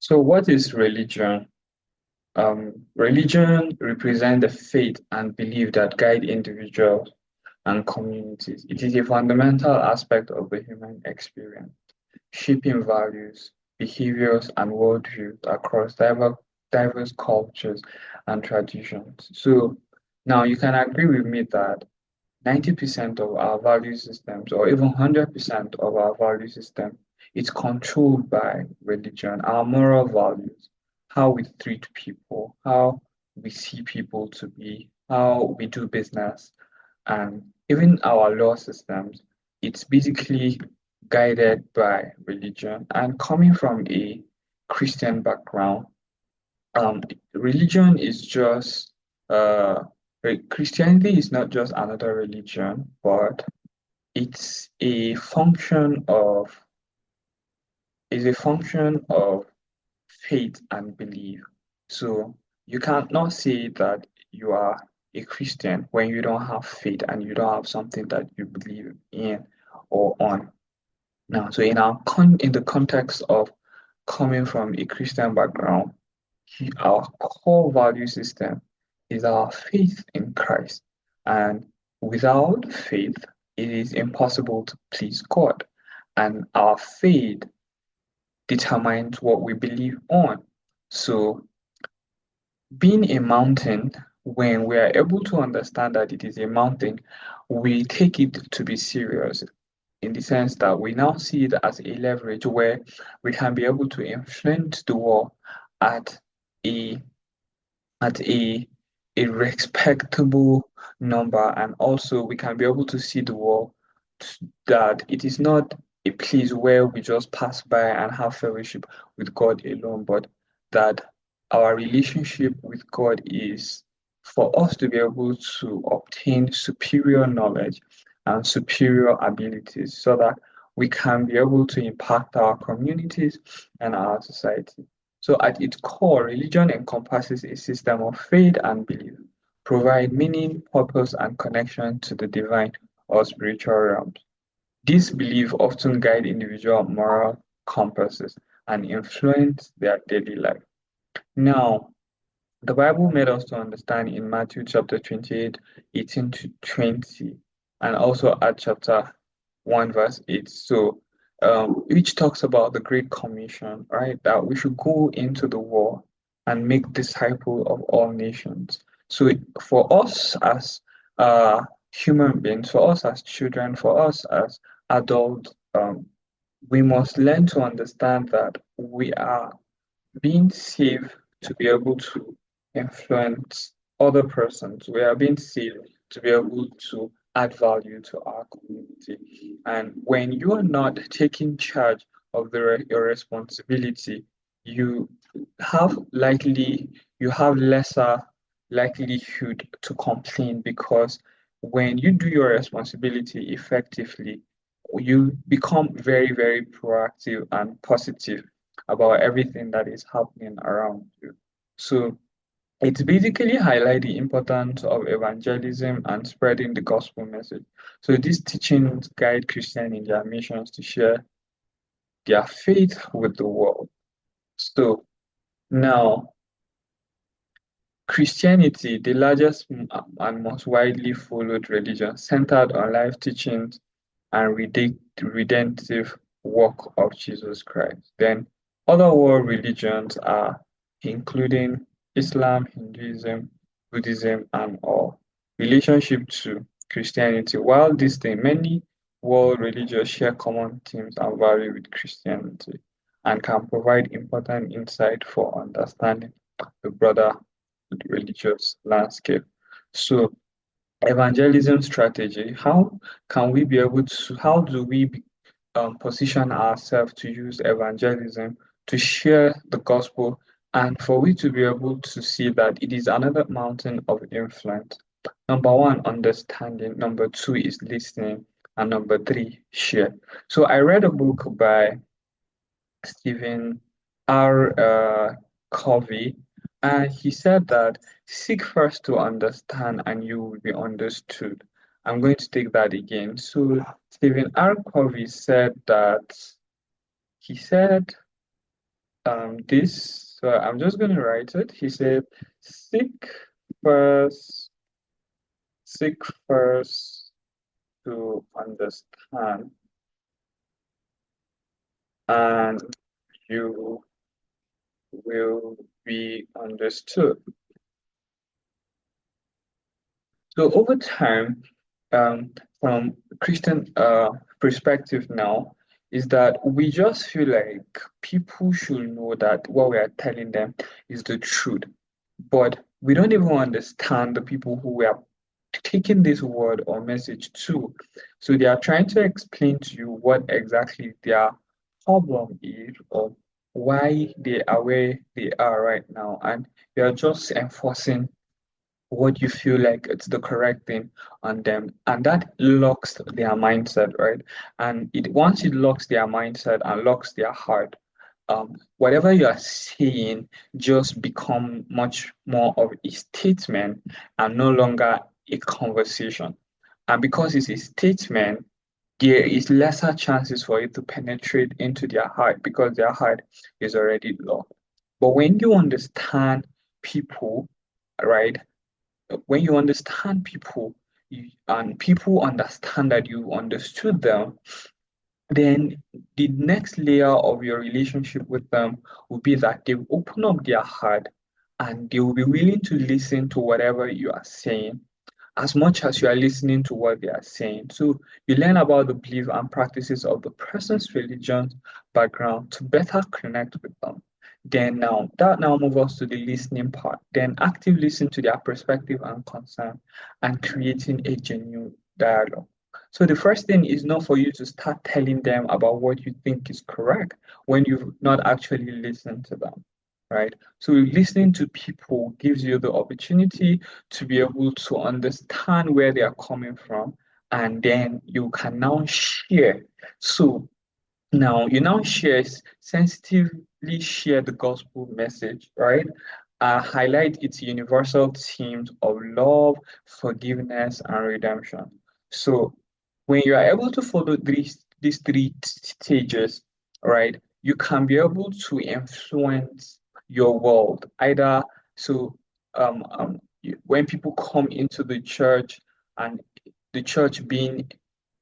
So what is religion? Religion represents the faith and belief that guide individuals and communities. It is a fundamental aspect of the human experience, shaping values, behaviors, and worldviews across diverse cultures and traditions. So now you can agree with me that 90% of our value systems, or even 100% of our value system, is controlled by religion, our moral values, how we treat people, how we see people to be, how we do business, and even our law systems. It's basically guided by religion. And coming from a Christian background, um, religion is just Christianity is not just another religion, but it's a function of faith and belief. So you cannot say that you are a Christian when you don't have faith and you don't have something that you believe in or on. Now, so in the context of coming from a Christian background, our core value system is our faith in Christ. And without faith, it is impossible to please God. And our faith determines what we believe on. So, being a mountain, when we are able to understand that it is a mountain, we take it to be serious in the sense that we now see it as a leverage where we can be able to influence the world at a at a respectable number, and also we can be able to see the world that it is not a place where we just pass by and have fellowship with God alone, but that our relationship with God is for us to be able to obtain superior knowledge and superior abilities so that we can be able to impact our communities and our society. So at its core, religion encompasses a system of faith and belief, provide meaning, purpose, and connection to the divine or spiritual realms. These beliefs often guide individual moral compasses and influence their daily life. Now, the Bible made us to understand in Matthew chapter 28, 18 to 20, and also at chapter 1, verse 8. So, which talks about the Great Commission, right? That we should go into the world and make disciples of all nations. So, for us as human beings, for us as children, for us as adults, we must learn to understand that we are being saved to be able to influence other persons. We are being saved to be able to add value to our community. And when you are not taking charge of your responsibility, you you have lesser likelihood to complain, because when you do your responsibility effectively, you become very, very proactive and positive about everything that is happening around you. So it's basically highlight the importance of evangelism and spreading the gospel message. So these teachings guide Christians in their missions to share their faith with the world. So now Christianity, the largest and most widely followed religion, centered on life teachings and redemptive work of Jesus Christ. Then other world religions are including Islam, Hinduism, Buddhism, and all relationship to Christianity. While many world religions share common themes and value with Christianity and can provide important insight for understanding the broader religious landscape. So evangelism strategy, how do we position ourselves to use evangelism to share the gospel and for we to be able to see that it is another mountain of influence? Number one, understanding. Number two is listening. And number three, share. So I read a book by Stephen R. Covey, and he said that seek first to understand and you will be understood. I'm going to take that again. So Stephen R. Covey said that he said This, so I'm just going to write it. He said, seek first, seek first to understand, and you will be understood. So over time, um, from Christian perspective now, is that we just feel like people should know that what we are telling them is the truth. But we don't even understand the people who we are taking this word or message to. So they are trying to explain to you what exactly their problem is or why they are where they are right now. And they are just enforcing what you feel like it's the correct thing on them, and that locks their mindset, right? And it once it locks their mindset and locks their heart, whatever you are saying just become much more of a statement and no longer a conversation. And because it's a statement, there is lesser chances for it to penetrate into their heart because their heart is already locked. But when you understand people, right? When you understand people and people understand that you understood them, then the next layer of your relationship with them will be that they will open up their heart and they will be willing to listen to whatever you are saying as much as you are listening to what they are saying. So you learn about the belief and practices of the person's religion background to better connect with them. Then now that now move us to the listening part. Then active listen to their perspective and concern and creating a genuine dialogue. So the first thing is not for you to start telling them about what you think is correct when you've not actually listened to them, right? So listening to people gives you the opportunity to be able to understand where they are coming from, and then you can now share. So now you now share sensitively share the gospel message, right? Highlight its universal themes of love, forgiveness, and redemption. So when you are able to follow these three stages, right, you can be able to influence your world. Either so when people come into the church and the church being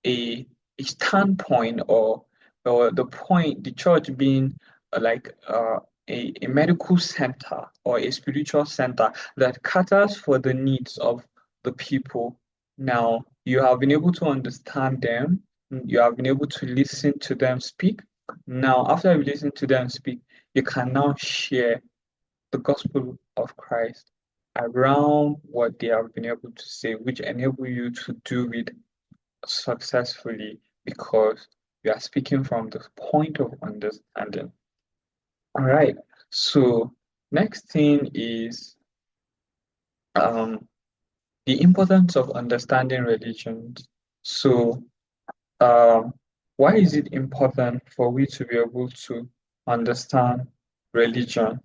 a a standpoint or the point, the church being like a medical center or a spiritual center that caters for the needs of the people. Now, you have been able to understand them, you have been able to listen to them speak. Now, after you listen to them speak, you can now share the gospel of Christ around what they have been able to say, which enable you to do it successfully because we are speaking from the point of understanding. All right. So next thing is um, the importance of understanding religions. So um, why is it important for we to be able to understand religion?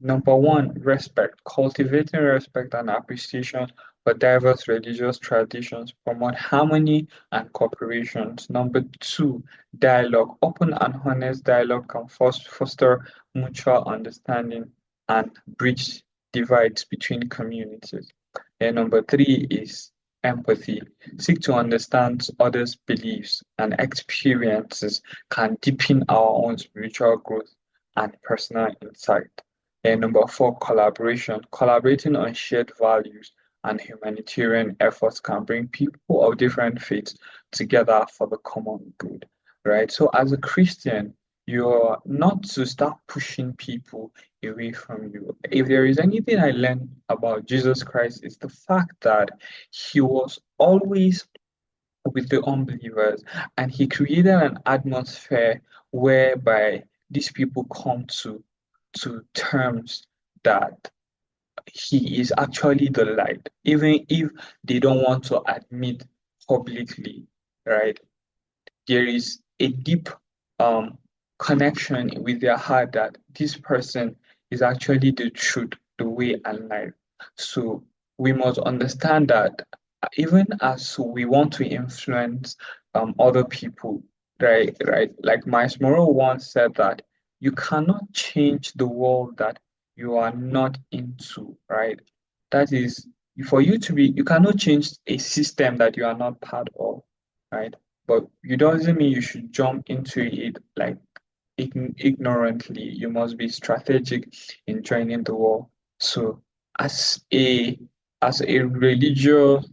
Number one, respect. Cultivating respect and appreciation for diverse religious traditions promote harmony and cooperation. Number two, dialogue. Open and honest dialogue can foster mutual understanding and bridge divides between communities. And number three is empathy. Seek to understand others' beliefs and experiences can deepen our own spiritual growth and personal insight. And number four, collaboration. Collaborating on shared values and humanitarian efforts can bring people of different faiths together for the common good, right? So as a Christian, you're not to start pushing people away from you. If there is anything I learned about Jesus Christ, it's the fact that he was always with the unbelievers and he created an atmosphere whereby these people come to terms that he is actually the light, even if they don't want to admit publicly, right? There is a deep um, connection with their heart that this person is actually the truth, the way, and life. So we must understand that even as we want to influence other people, right, right, like Miles Morrow once said that you cannot change the world that you are not into, right? That is, for you to be, you cannot change a system that you are not part of, right? But it doesn't mean you should jump into it like ignorantly. You must be strategic in joining the war. So as a religious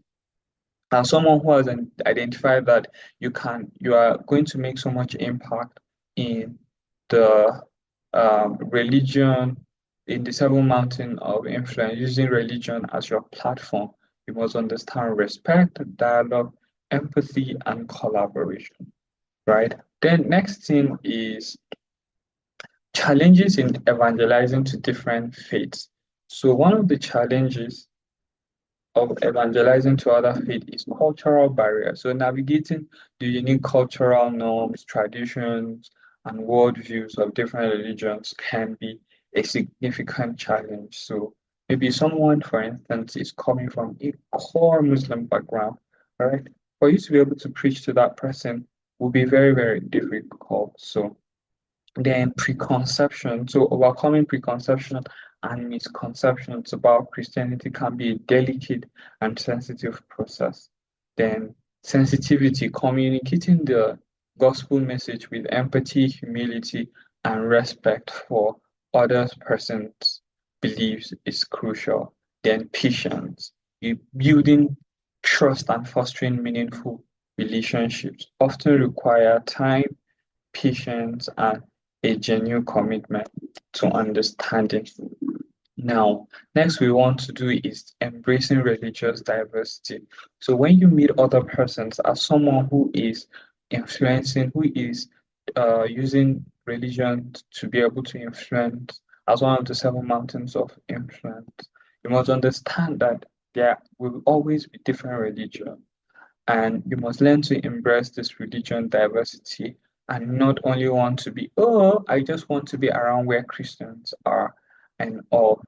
and someone who has identified that you are going to make so much impact in the religion, in the seven mountain of influence, using religion as your platform, you must understand respect, dialogue, empathy, and collaboration, right? Then next thing is challenges in evangelizing to different faiths. So one of the challenges of evangelizing to other faith is cultural barriers. So navigating the unique cultural norms, traditions, and worldviews of different religions can be a significant challenge. So maybe someone, for instance, is coming from a core Muslim background, right? For you to be able to preach to that person will be very, very difficult. So then preconception. So overcoming preconception and misconceptions about Christianity can be a delicate and sensitive process. Then sensitivity, communicating the gospel message with empathy, humility, and respect for others' person's beliefs is crucial. Then patience, building trust and fostering meaningful relationships often require time, patience, and a genuine commitment to understanding. Now, next we want to do is embracing religious diversity. So when you meet other persons as someone who is influencing, who is using religion to be able to influence as one of the seven mountains of influence, you must understand that there will always be different religions and you must learn to embrace this religion diversity and not only want to be, oh, I just want to be around where Christians are and all.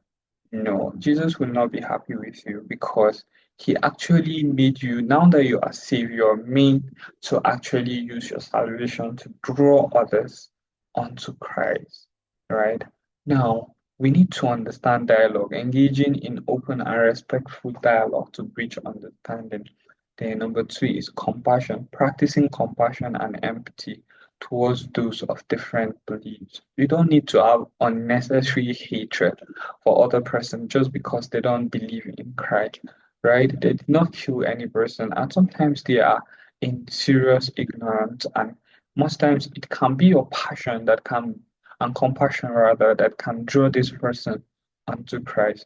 No, Jesus will not be happy with you because he actually made you, now that you are saved, you're made to actually use your salvation to draw others onto Christ, right? Now, we need to understand dialogue, engaging in open and respectful dialogue to bridge understanding. Then number two is compassion, practicing compassion and empathy towards those of different beliefs. You don't need to have unnecessary hatred for other person just because they don't believe in Christ, right? They did not kill any person, and sometimes they are in serious ignorance, and most times it can be your passion that can and compassion rather that can draw this person unto Christ.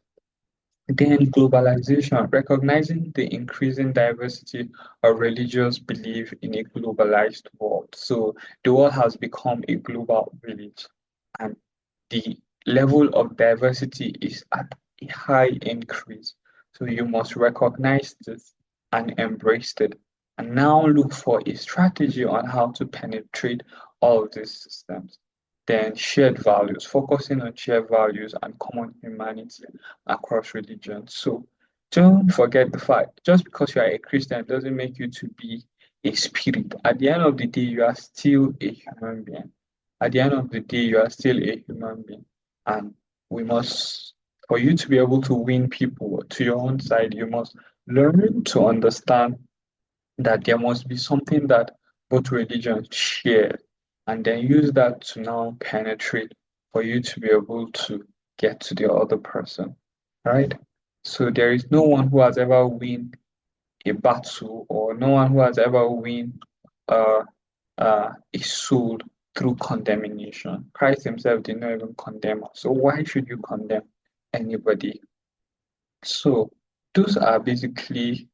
Then globalization, recognizing the increasing diversity of religious belief in a globalized world. So the world has become a global village, and the level of diversity is at a high increase. So you must recognize this and embrace it. And now look for a strategy on how to penetrate all of these systems. Then shared values, focusing on shared values and common humanity across religions. So don't forget the fact just because you are a Christian doesn't make you to be a spirit. At the end of the day, you are still a human being. At the end of the day, you are still a human being. And we must, for you to be able to win people to your own side, you must learn to understand that there must be something that both religions share, and then use that to now penetrate for you to be able to get to the other person, right? So there is no one who has ever win a battle, or no one who has ever win uh, a soul through condemnation. Christ himself did not even condemn us. So why should you condemn anybody? So those are basically